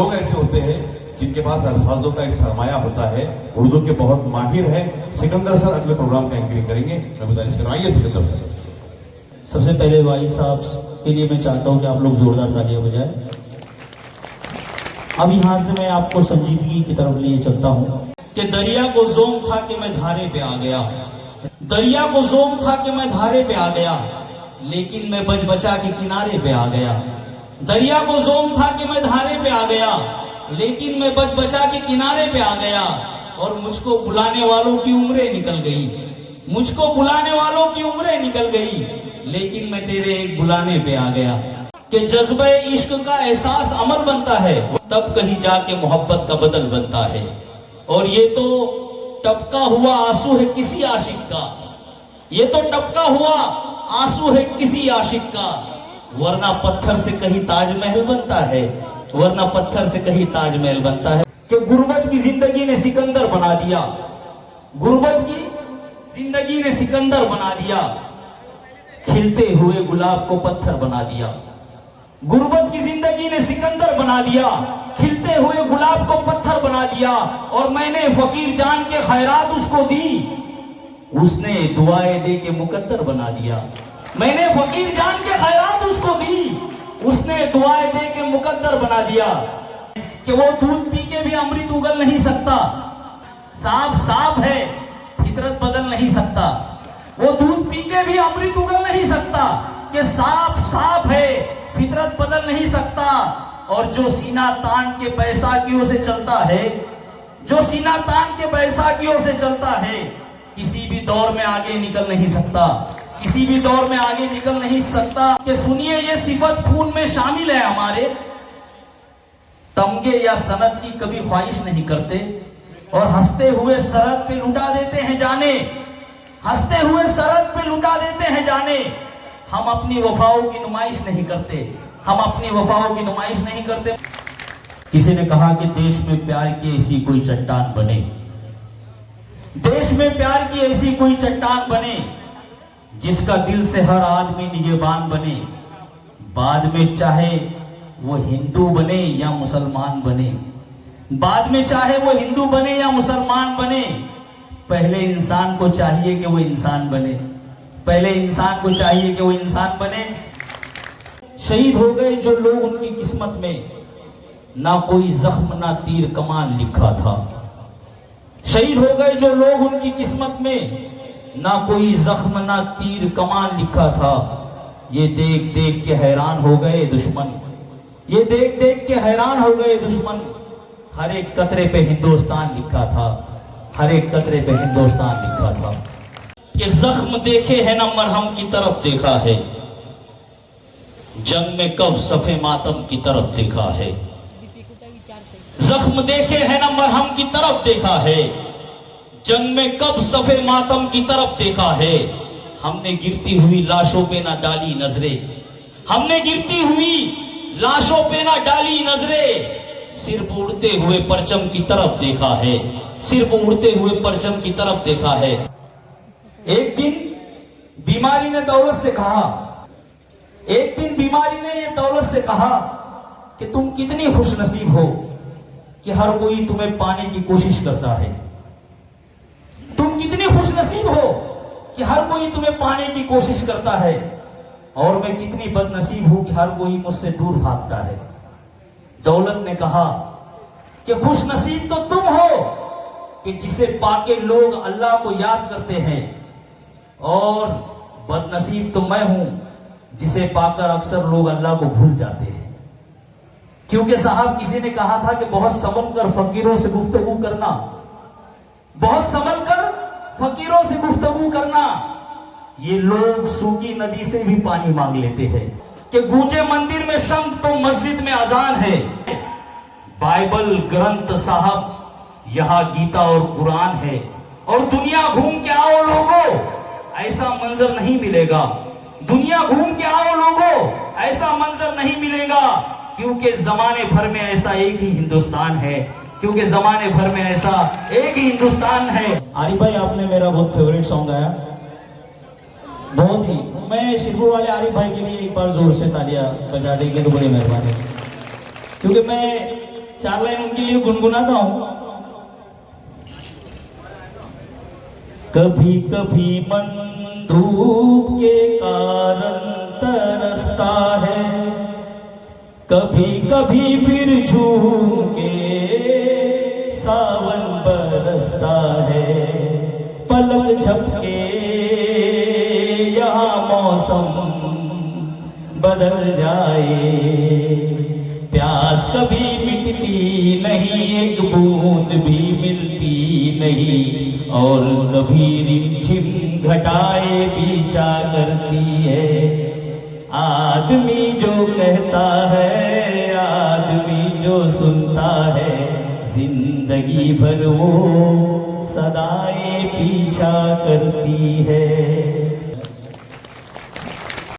लोग ऐसे होते हैं जिनके पास अल्फाजों का एक सरमाया होता है, उर्दू के बहुत माहिर है। सिकंदर सर अगले प्रोग्राम का एंकरिंग करेंगे। मैं बताइए सर, आइए सिकंदर सर। सबसे पहले वाहिद साहब के लिए मैं चाहता हूं कि आप लोग जोरदार तालियां बजाएं। अब यहां से मैं आपको संजीदगी की तरफ लिए चलता हूं कि दरिया को जोम था कि मैं धारे पे आ गया, दरिया को जोम था कि मैं धारे पे आ गया, लेकिन मैं बच बचा के किनारे पे आ गया। दरिया को जोम था कि मैं धारे पे आ गया, लेकिन मैं बच बचा के किनारे पे आ गया। और मुझको बुलाने वालों की उम्रें निकल गई, मुझको बुलाने वालों की उम्रें निकल गई, लेकिन मैं तेरे एक बुलाने पे आ गया। कि जज्बे इश्क का एहसास अमल बनता है, तब कहीं जाके मोहब्बत का बदल बनता है। और ये तो टपका हुआ आंसू है किसी आशिक का, ये तो टपका हुआ आंसू है किसी आशिक का, वरना पत्थर से कहीं ताजमहल बनता है, वरना पत्थर से कहीं ताजमहल बनता है। कि गुर्बत की जिंदगी ने सिकंदर बना दिया, गुर्बत की जिंदगी ने सिकंदर बना दिया, खिलते हुए गुलाब को पत्थर बना दिया। गुर्बत की जिंदगी ने सिकंदर बना दिया, खिलते हुए गुलाब को पत्थर बना दिया। और मैंने फकीर जान के खैरात उसको दी, उसने दुआएं दे के मुकद्दर बना दिया। मैंने फकीर जान के खैरात उसको दी, उसने दुआएं दे के मुकद्दर बना दिया। कि वो दूध पी के भी अमृत उगल नहीं सकता, सांप सांप है फितरत बदल नहीं सकता। वो दूध पी के भी अमृत उगल नहीं सकता, कि सांप सांप है फितरत बदल नहीं सकता। और जो सीना तान के बैसाखियों से चलता है, जो सीना तान के बैसाखियों से चलता है, किसी भी दौर में आगे निकल नहीं सकता, किसी भी दौर में आगे निकल नहीं सकता। कि सुनिए ये सिफत खून में शामिल है हमारे, तमगे या सनद की कभी ख्वाहिश नहीं करते, और हंसते हुए सरहद पे लुटा देते हैं जाने, हंसते हुए सरहद पे लुटा देते हैं जाने। हम अपनी वफाओं की नुमाइश नहीं करते, हम अपनी वफाओं की नुमाइश नहीं करते। किसी ने कहा कि देश में प्यार की ऐसी कोई चट्टान बने, देश में प्यार की ऐसी कोई चट्टान बने, जिसका दिल से हर आदमी निगहबान बने। बाद में चाहे वो हिंदू बने या मुसलमान बने, बाद में चाहे वो हिंदू बने या मुसलमान बने, पहले इंसान को चाहिए कि वो इंसान बने, पहले इंसान को चाहिए कि वो इंसान बने। शहीद हो गए जो लोग उनकी किस्मत में ना कोई जख्म ना तीर कमान लिखा था, शहीद हो गए जो लोग उनकी किस्मत में ना कोई जख्म ना तीर कमान लिखा था। ये देख देख के हैरान हो गए दुश्मन, ये देख देख के हैरान हो गए दुश्मन। हर एक कतरे पे हिंदुस्तान लिखा था, हर एक कतरे पे हिंदुस्तान लिखा था। कि जख्म देखे है ना मरहम की तरफ देखा है, जंग में कब सफे मातम की तरफ देखा है। जख्म देखे है ना मरहम की तरफ देखा है, जंग में कब सफे मातम की तरफ देखा है। हमने गिरती हुई लाशों पे ना डाली नजरें, हमने गिरती हुई लाशों पे ना डाली नजरें, सिर्फ उड़ते हुए परचम की तरफ देखा है, सिर्फ उड़ते हुए परचम की तरफ देखा है। एक दिन बीमारी ने दौलत से कहा, एक दिन बीमारी ने ये दौलत से कहा कि तुम कितनी खुशनसीब हो कि हर कोई तुम्हें पाने की कोशिश करता है, तुम कितनी खुशनसीब हो कि हर कोई तुम्हें पाने की कोशिश करता है, और मैं कितनी बदनसीब हूं कि हर कोई मुझसे दूर भागता है। दौलत ने कहा कि खुशनसीब तो तुम हो कि जिसे पाके लोग अल्लाह को याद करते हैं, और बदनसीब तो मैं हूं जिसे पाकर अक्सर लोग अल्लाह को भूल जाते हैं। क्योंकि साहब किसी ने कहा था कि बहुत संभल कर फकीरों से गुफ्तगू करना, बहुत संभल कर फकीरों से गुफ्तगू करना। ये लोग सूखी नदी से भी पानी मांग लेते हैं। कि गूंजे मंदिर में शंख तो मस्जिद में अजान है, बाइबल ग्रंथ साहब यहां गीता और कुरान है, और दुनिया घूम के आओ लोगों ऐसा मंजर नहीं मिलेगा, दुनिया घूम के आओ लोगों ऐसा मंजर नहीं मिलेगा। क्योंकि जमाने भर में ऐसा एक ही हिंदुस्तान है, क्योंकि जमाने भर में ऐसा एक ही हिंदुस्तान है। आरिफ भाई आपने मेरा बहुत फेवरेट सॉन्ग गाया, बहुत ही। मैं शिरपुर वाले आरिफ भाई के लिए एक बार जोर से तालियां बजा देंगे तो बड़ी मेहरबानी, क्योंकि मैं 4 लाइन उनके लिए गुनगुनाता हूं। कभी कभी मन धूप के कारण तरसता है, कभी कभी फिर झूम के सावन बरसता है। पलक झपके यहाँ मौसम बदल जाए, प्यास कभी मिटती नहीं, एक बूंद भी मिलती नहीं, और कभी रिमझिम घटाए पीछा करती है। आदमी जो कहता है, आदमी जो सुनता है, जिंदगी भर वो सदाएं पीछा करती है।